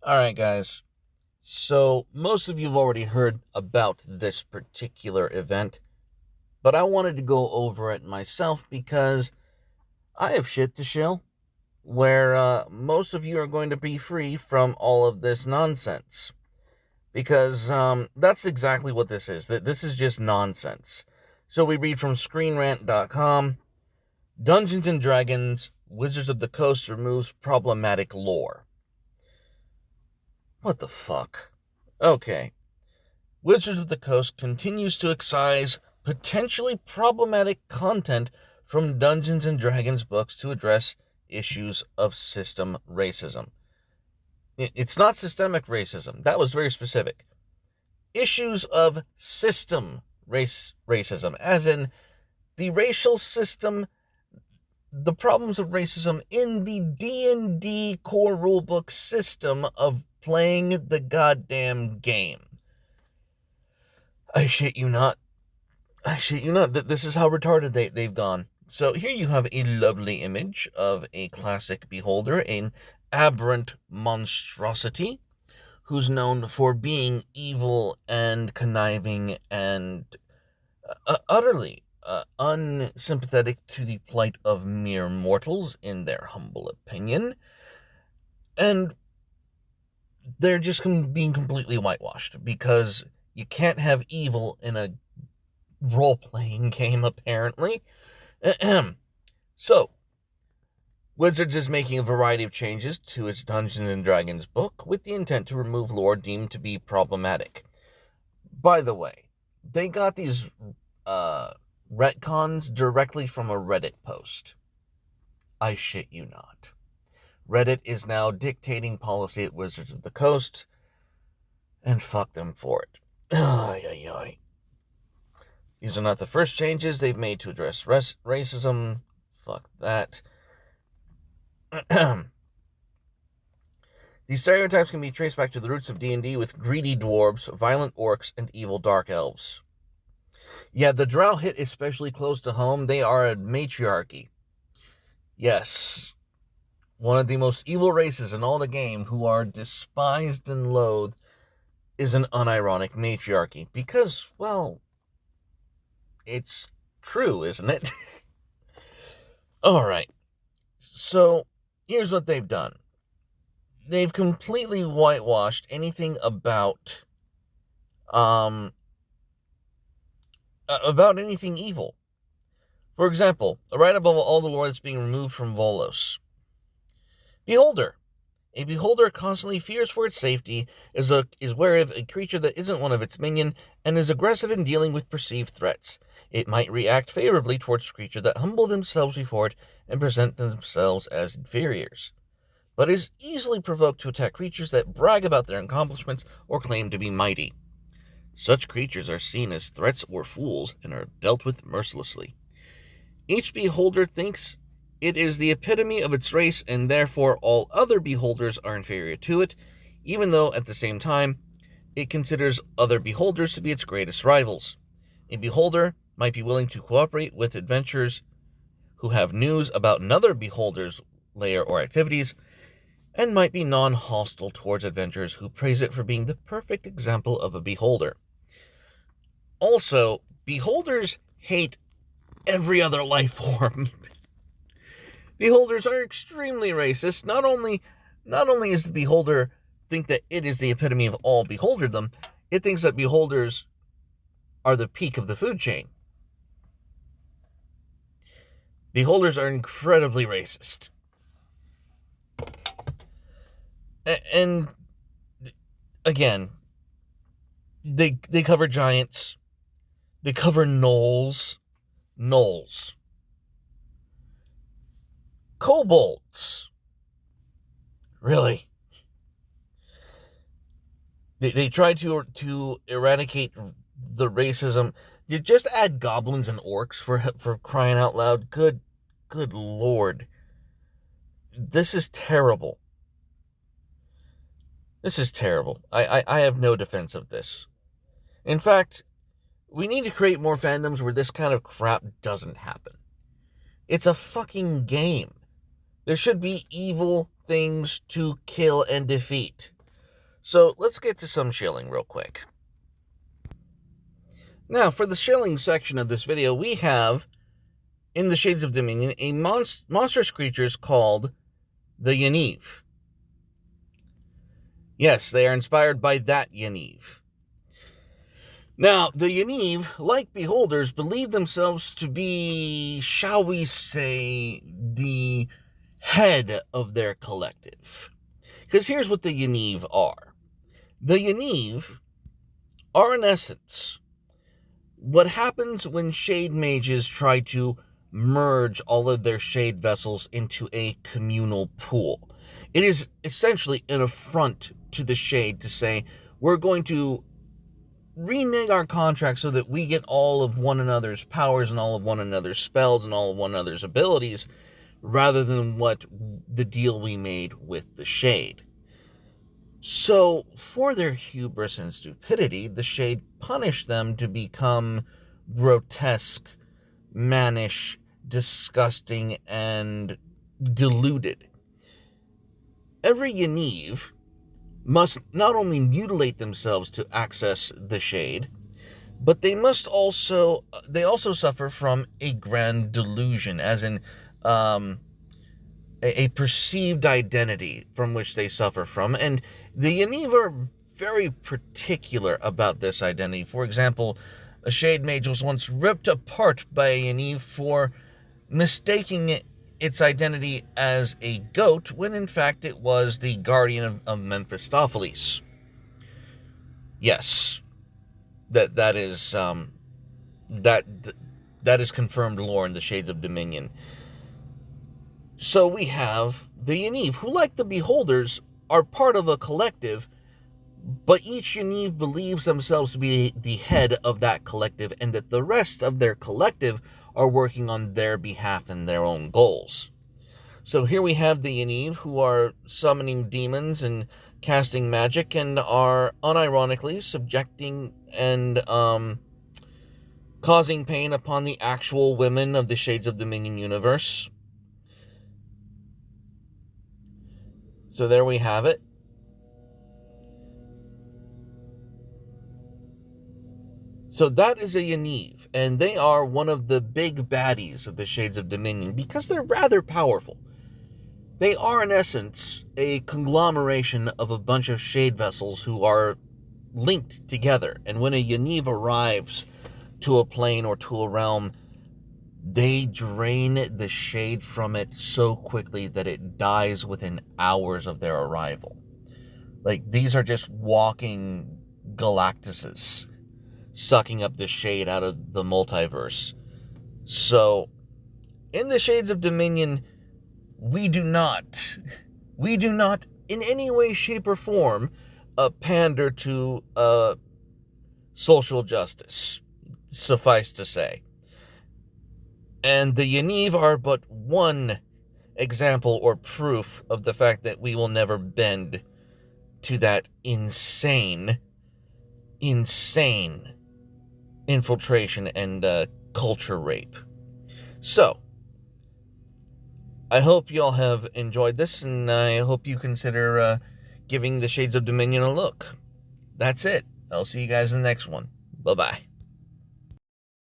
Alright, guys. So, most of you have already heard about this particular event, but I wanted to go over it myself because I have shit to shill where most of you are going to be free from all of this nonsense. Because that's exactly what this is. This is just nonsense. So, we read from ScreenRant.com. Dungeons and Dragons Wizards of the Coast removes problematic lore. What the fuck? Okay. Wizards of the Coast continues to excise potentially problematic content from Dungeons and Dragons books to address issues of system racism. It's not systemic racism. That was very specific. Issues of system racism, as in the racial system, the problems of racism in the D&D core rulebook system of playing the goddamn game. I shit you not. This is how retarded they've gone. So here you have a lovely image of a classic beholder, an aberrant monstrosity, who's known for being evil and conniving and utterly unsympathetic to the plight of mere mortals, in their humble opinion. And they're just being completely whitewashed because you can't have evil in a role-playing game, apparently. So, Wizards is making a variety of changes to its Dungeons and Dragons book with the intent to remove lore deemed to be problematic. By the way, they got these retcons directly from a Reddit post. I shit you not. Reddit is now dictating policy at Wizards of the Coast, and fuck them for it. Ay, ay, ay. These are not the first changes they've made to address racism. Fuck that. These stereotypes can be traced back to the roots of D&D with greedy dwarves, violent orcs, and evil dark elves. Yeah, the drow hit especially close to home. They are a matriarchy. Yes. One of the most evil races in all the game, who are despised and loathed, is an unironic matriarchy. Because, well, it's true, isn't it? Alright. So, here's what they've done. They've completely whitewashed anything about anything evil. For example, right above all the lore that's being removed from Volos. Beholder. A beholder constantly fears for its safety, is wary of a creature that isn't one of its minion, and is aggressive in dealing with perceived threats. It might react favorably towards creatures that humble themselves before it and present themselves as inferiors, but is easily provoked to attack creatures that brag about their accomplishments or claim to be mighty. Such creatures are seen as threats or fools and are dealt with mercilessly. Each beholder thinks it is the epitome of its race, and therefore all other beholders are inferior to it, even though at the same time it considers other beholders to be its greatest rivals. A beholder might be willing to cooperate with adventurers who have news about another beholder's lair or activities, and might be non-hostile towards adventurers who praise it for being the perfect example of a beholder. Also, beholders hate every other life form. Beholders are extremely racist. Not only is the beholder think that it is the epitome of all beholderdom, it thinks that beholders are the peak of the food chain. Beholders are incredibly racist. And again, they cover giants. They cover gnolls. Kobolds. Really? They try to eradicate the racism. You just add goblins and orcs for crying out loud. Good lord. This is terrible. This is terrible. I have no defense of this. In fact, we need to create more fandoms where this kind of crap doesn't happen. It's a fucking game. There should be evil things to kill and defeat. So let's get to some shilling real quick. Now, for the shilling section of this video, we have, in the Shades of Dominion, a monstrous creatures called the Yaniv. Yes, they are inspired by that Yaniv. Now, the Yaniv, like beholders, believe themselves to be, shall we say, the head of their collective. Because here's what the Yaniv are. The Yaniv are, in essence, what happens when shade mages try to merge all of their shade vessels into a communal pool. It is essentially an affront to the shade to say, we're going to renege our contract so that we get all of one another's powers and all of one another's spells and all of one another's abilities, rather than what the deal we made with the shade. So, for their hubris and stupidity, the shade punished them to become grotesque, mannish, disgusting, and deluded. Every Yaniv must not only mutilate themselves to access the shade, but they also suffer from a grand delusion, as in a perceived identity from which they suffer from. And the Yaniv are very particular about this identity. For example, a shade mage was once ripped apart by a Yaniv for mistaking its identity as a goat, when in fact it was the guardian of Mephistopheles. Yes, that is confirmed lore in the Shades of Dominion. So we have the Yaniv, who, like the beholders, are part of a collective, but each Yaniv believes themselves to be the head of that collective, and that the rest of their collective are working on their behalf and their own goals. So here we have the Yaniv, who are summoning demons and casting magic, and are unironically subjecting and causing pain upon the actual women of the Shades of Dominion universe. So there we have it. So that is a Yaniv, and they are one of the big baddies of the Shades of Dominion because they're rather powerful. They are, in essence, a conglomeration of a bunch of shade vessels who are linked together. And when a Yaniv arrives to a plane or to a realm, they drain the shade from it so quickly that it dies within hours of their arrival. Like, these are just walking Galactuses, sucking up the shade out of the multiverse. So, in the Shades of Dominion, we do not in any way, shape, or form pander to social justice, suffice to say. And the Yaniv are but one example or proof of the fact that we will never bend to that insane infiltration and culture rape. So, I hope y'all have enjoyed this, and I hope you consider giving the Shades of Dominion a look. That's it. I'll see you guys in the next one. Bye-bye.